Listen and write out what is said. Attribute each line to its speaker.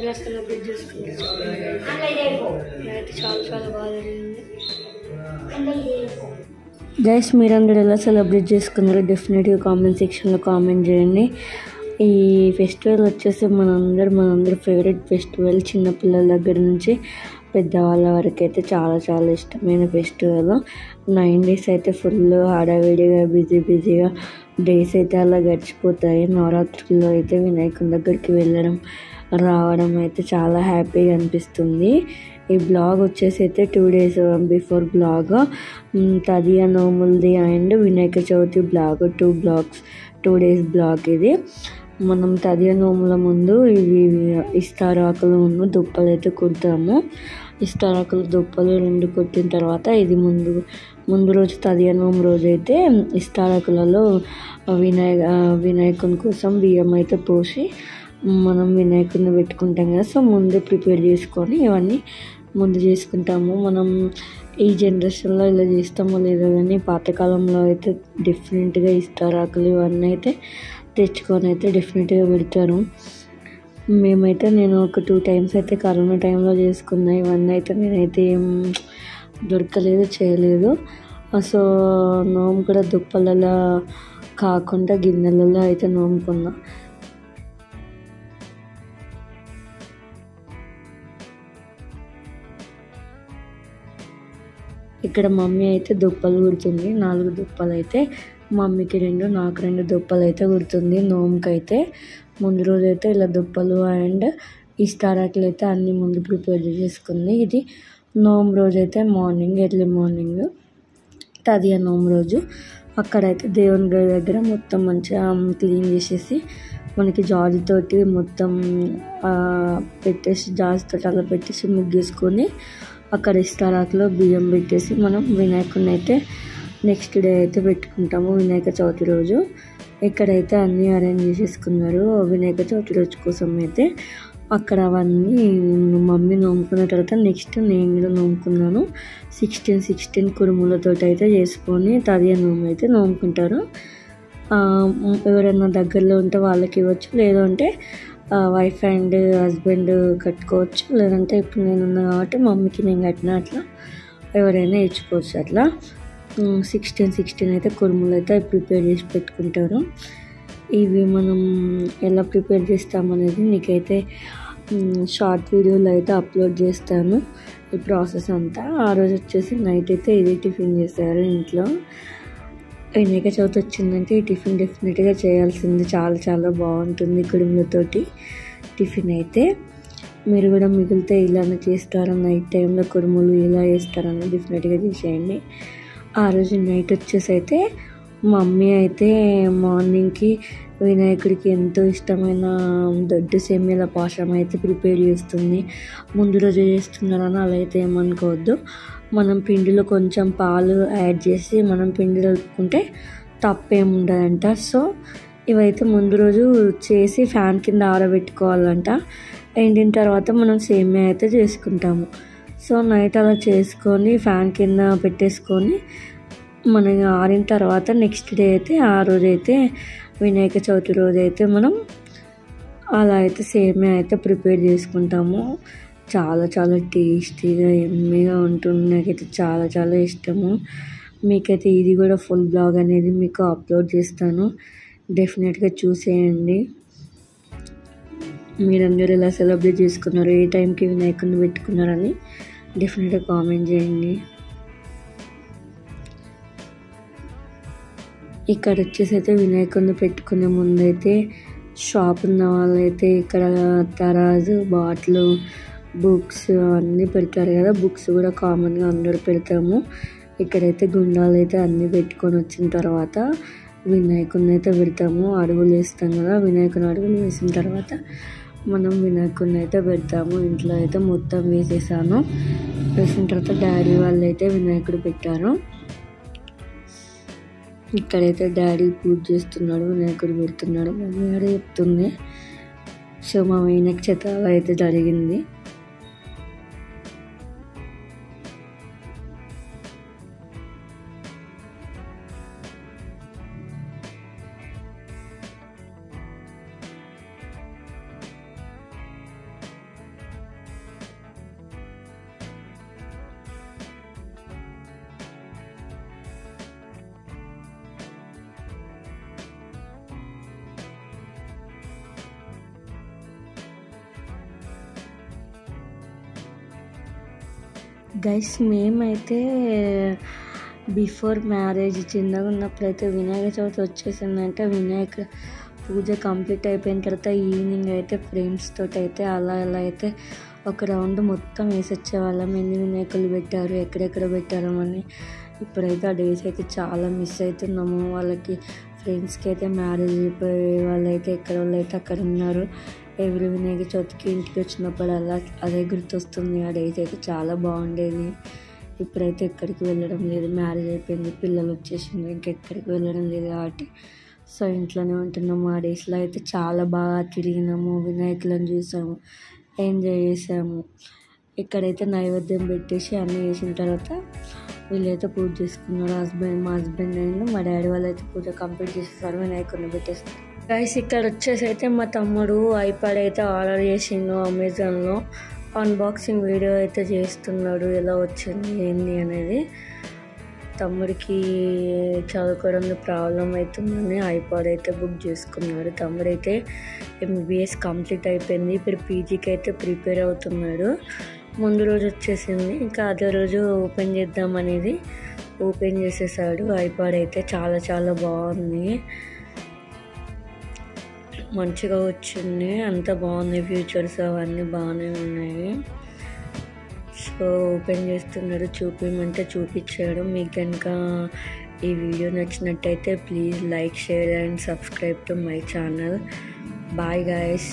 Speaker 1: ఎలా సెలబ్రేట్ చేసుకుంటారు అయితే చాలా చాలా బాగా జరిగింది. గైస్ మీరందరూ ఎలా సెలబ్రేట్ చేసుకున్నారో డెఫినెట్గా కామెంట్ సెక్షన్లో కామెంట్ చేయండి. ఈ ఫెస్టివల్ వచ్చేసి మనందరి ఫేవరెట్ ఫెస్టివల్. చిన్నపిల్లల దగ్గర నుంచి పెద్దవాళ్ళ వరకు అయితే చాలా చాలా ఇష్టమైన ఫెస్టివల్. 9 days అయితే ఫుల్ హడావిడిగా బిజీగా డేస్ అయితే అలా గడిచిపోతాయి. నవరాత్రుల్లో అయితే వినాయకుని దగ్గరికి వెళ్ళడం రావడం అయితే చాలా హ్యాపీగా అనిపిస్తుంది. ఈ బ్లాగ్ వచ్చేసి అయితే 2 days బిఫోర్ బ్లాగ్, తదియ నోములది and Vinayaka Chavithi blog, 2 days blog ఇది. మనం తదియ నోముల ముందు ఇవి ఇస్తారాకులు దుప్పలు అయితే కుడతాము. ఇస్తారాకులు దుప్పలు 2 కుట్టిన తర్వాత ఇది ముందు రోజు తదియ నోము రోజు అయితే ఇస్తారాకులలో వినాయకుని కోసం బియ్యం అయితే పోసి మనం వినాయకుడిని పెట్టుకుంటాం కదా. సో ముందే ప్రిపేర్ చేసుకొని ఇవన్నీ ముందు చేసుకుంటాము. మనం ఈ జనరేషన్లో ఇలా చేస్తామో లేదో కానీ పాతకాలంలో అయితే డిఫరెంట్గా ఇస్తారాకులు ఇవన్నీ అయితే తెచ్చుకొని అయితే డెఫినెట్గా పెడతారు. నేను ఒక 2 times అయితే కరోనా టైంలో చేసుకున్నా. ఇవన్నీ అయితే నేనైతే ఏం దొరకలేదు, చేయలేదు. సో నోము కూడా దుప్పలలో కాకుండా గిన్నెలలో అయితే నోముకున్నా. ఇక్కడ మమ్మీ అయితే దుప్పలు కుడుతుంది. 4 దుప్పలు అయితే మమ్మీకి 2, నాకు 2 దుప్పలు అయితే కుడుతుంది. నోముకైతే ముందు రోజు అయితే ఇలా దుప్పలు అండ్ ఇస్తారాకులు అయితే అన్నీ ముందు ప్రిపేర్ చేసుకుంది. ఇది నోము రోజు అయితే ఎర్లీ మార్నింగ్ తదియ నోము రోజు అక్కడైతే దేవుని గది దగ్గర మొత్తం మంచిగా క్లీన్ చేసేసి మనకి జాజితోటి మొత్తం పెట్టేసి జాజితోటి అలా పెట్టేసి ముగ్గేసుకొని అక్కడ ఇస్తారాకులో బియ్యం పెట్టేసి మనం వినాయకుడిని అయితే నెక్స్ట్ డే అయితే పెట్టుకుంటాము. వినాయక చవితి రోజు ఇక్కడైతే అన్నీ అరేంజ్ చేసేసుకున్నారు వినాయక చవితి రోజు కోసం అయితే. అక్కడ అవన్నీ మమ్మీ నోముకున్న తర్వాత నెక్స్ట్ నేను కూడా నోముకున్నాను. 16 కుడుములతో అయితే చేసుకొని తదియ నోము అయితే నోముకుంటారు. ఎవరైనా దగ్గరలో ఉంటే వాళ్ళకి ఇవ్వచ్చు, లేదంటే వైఫ్ అండ్ హస్బెండ్ కట్టుకోవచ్చు, లేదంటే ఇప్పుడు నేనున్నా కాబట్టి మమ్మీకి నేను కట్టిన అట్లా ఎవరైనా ఇచ్చుకోవచ్చు. అట్లా 16 అయితే కుడుములు అయితే ప్రిపేర్ చేసి పెట్టుకుంటారు. ఇవి మనం ఎలా ప్రిపేర్ చేస్తామనేది నీకైతే షార్ట్ వీడియోలో అయితే అప్లోడ్ చేస్తాను ఈ ప్రాసెస్ అంతా. ఆ రోజు వచ్చేసి నైట్ అయితే ఇది టిఫిన్ చేశారు ఇంట్లో. వినాయక చవితి వచ్చిందంటే ఈ టిఫిన్ డెఫినెట్గా చేయాల్సింది. చాలా చాలా బాగుంటుంది కుడుములతోటి టిఫిన్ అయితే. మీరు కూడా మిగిలితే ఇలానే చేస్తారా, నైట్ టైంలో కుడుములు ఇలా వేస్తారని డెఫినెట్గా చేసేయండి. ఆ రోజు నైట్ వచ్చేసి అయితే మమ్మీ అయితే మార్నింగ్కి వినాయకుడికి ఎంతో ఇష్టమైన దొడ్డు సేమియాల పాయసం అయితే ప్రిపేర్ చేస్తుంది. ముందు రోజు చేస్తున్నారని అలా అయితే ఏమనుకోవద్దు. మనం పిండిలో కొంచెం పాలు యాడ్ చేసి మనం పిండి కలుపుకుంటే తప్పేముండదంట. సో ఇవైతే ముందు రోజు చేసి ఫ్యాన్ కింద ఆరబెట్టుకోవాలంట. ఎండిన తర్వాత మనం సేమియా అయితే చేసుకుంటాము. సో నైట్ అలా చేసుకొని ఫ్యాన్ కింద పెట్టేసుకొని మనం ఆరిన తర్వాత నెక్స్ట్ డే అయితే ఆ రోజైతే వినాయక చవితి రోజు అయితే మనం అలా అయితే సేమియా అయితే ప్రిపేర్ చేసుకుంటాము. చాలా చాలా టేస్టీగా ఎమ్మీగా ఉంటుంది. నాకైతే చాలా చాలా ఇష్టము. మీకైతే ఇది కూడా ఫుల్ బ్లాగ్ అనేది మీకు అప్లోడ్ చేస్తాను, డెఫినెట్గా చూసేయండి. మీరందరూ ఎలా సెలబ్రేట్ చేసుకున్నారు, ఏ టైంకి వినాయకుడిని పెట్టుకున్నారని డెఫినెట్గా కామెంట్ చేయండి. ఇక్కడ వచ్చేసి అయితే వినాయకుడిని పెట్టుకునే ముందైతే షాప్ ఉన్న వాళ్ళైతే ఇక్కడ తరాజు, బాటిల్, బుక్స్ అన్నీ పెడతారు కదా. బుక్స్ కూడా కామన్గా అందరూ పెడతాము. ఇక్కడైతే గుండాలు అయితే అన్నీ పెట్టుకొని వచ్చిన తర్వాత వినాయకుడిని అయితే పెడతాము. అడుగులు వేస్తాం కదా, వినాయకుని అడుగులు వేసిన తర్వాత మనం వినాయకుడిని అయితే పెడతాము. ఇంట్లో అయితే మొత్తం వేసేసాను. వేసిన తర్వాత డాడీ వాళ్ళు అయితే వినాయకుడు పెట్టారు. ఇక్కడైతే డాడీ పూజ చేస్తున్నాడు, వినాయకుడు పెడుతున్నాడు, మమ్మీ కూడా చెప్తుంది. సో మా వినాయక చవితి అలా అయితే జరిగింది. గైస్ మేమైతే బిఫోర్ మ్యారేజ్ చిన్నగా ఉన్నప్పుడైతే వినాయక చవితి వచ్చేసిందంటే వినాయక పూజ కంప్లీట్ అయిపోయిన తర్వాత ఈవినింగ్ అయితే ఫ్రెండ్స్ తోటి అయితే అలా అయితే ఒక రౌండ్ మొత్తం వేసొచ్చేవాళ్ళం. ఎన్ని వినాయకులు పెట్టారు, ఎక్కడెక్కడ పెట్టారు అని. ఇప్పుడైతే ఆ డేస్ అయితే చాలా మిస్ అవుతున్నాము. వాళ్ళకి ఫ్రెండ్స్కి అయితే మ్యారేజ్ అయిపోయి వాళ్ళైతే ఎక్కడ వాళ్ళు అయితే అక్కడ ఉన్నారు. ఎవ్రీ వినాయక చవితికి ఇంటికి వచ్చినప్పుడు అలా అదే గుర్తొస్తుంది. ఆ డేస్ అయితే చాలా బాగుండేది. ఇప్పుడైతే ఎక్కడికి వెళ్ళడం లేదు, మ్యారేజ్ అయిపోయింది, పిల్లలు వచ్చేసింది, ఇంకెక్కడికి వెళ్ళడం లేదు కాబట్టి సో ఇంట్లోనే ఉంటున్నాము. ఆ డేస్లో అయితే చాలా బాగా తిరిగినాము, వినాయకులను చూసాము, ఎంజాయ్ చేసాము. ఇక్కడైతే నైవేద్యం పెట్టేసి అన్నీ వేసిన తర్వాత వీళ్ళైతే పూజ చేసుకున్నారు. మా హస్బెండ్ అయినా మా డాడీ వాళ్ళు అయితే పూజ కంప్లీట్ చేసేసారు, వినాయకుడిని పెట్టేస్తారు. గైస్ ఇక్కడ వచ్చేసి అయితే మా తమ్ముడు ఐప్యాడ్ అయితే ఆర్డర్ చేసిండు అమెజాన్లో. అన్బాక్సింగ్ వీడియో అయితే చేస్తున్నాడు, ఎలా వచ్చింది ఏంది అనేది. తమ్ముడికి చదువుకోవడంలో ప్రాబ్లం అవుతుందని ఐప్యాడ్ అయితే బుక్ చేసుకున్నాడు. తమ్ముడైతే MBBS కంప్లీట్ అయిపోయింది, ఇప్పుడు పీజీకి అయితే ప్రిపేర్ అవుతున్నాడు. ముందు రోజు వచ్చేసింది, ఇంకా అదే రోజు ఓపెన్ చేద్దాం అనేది ఓపెన్ చేసేసాడు. ఐప్యాడ్ అయితే చాలా చాలా బాగుంది, మంచిగా వచ్చింది, అంత బాగుంది, ఫీచర్స్ అవన్నీ బాగానే ఉన్నాయి. సో ఓపెన్ చేస్తున్నాడు, చూపించమంటే చూపించాడు. మీకు కనుక ఈ వీడియో నచ్చినట్టయితే please like, share and subscribe to my channel. Bye guys.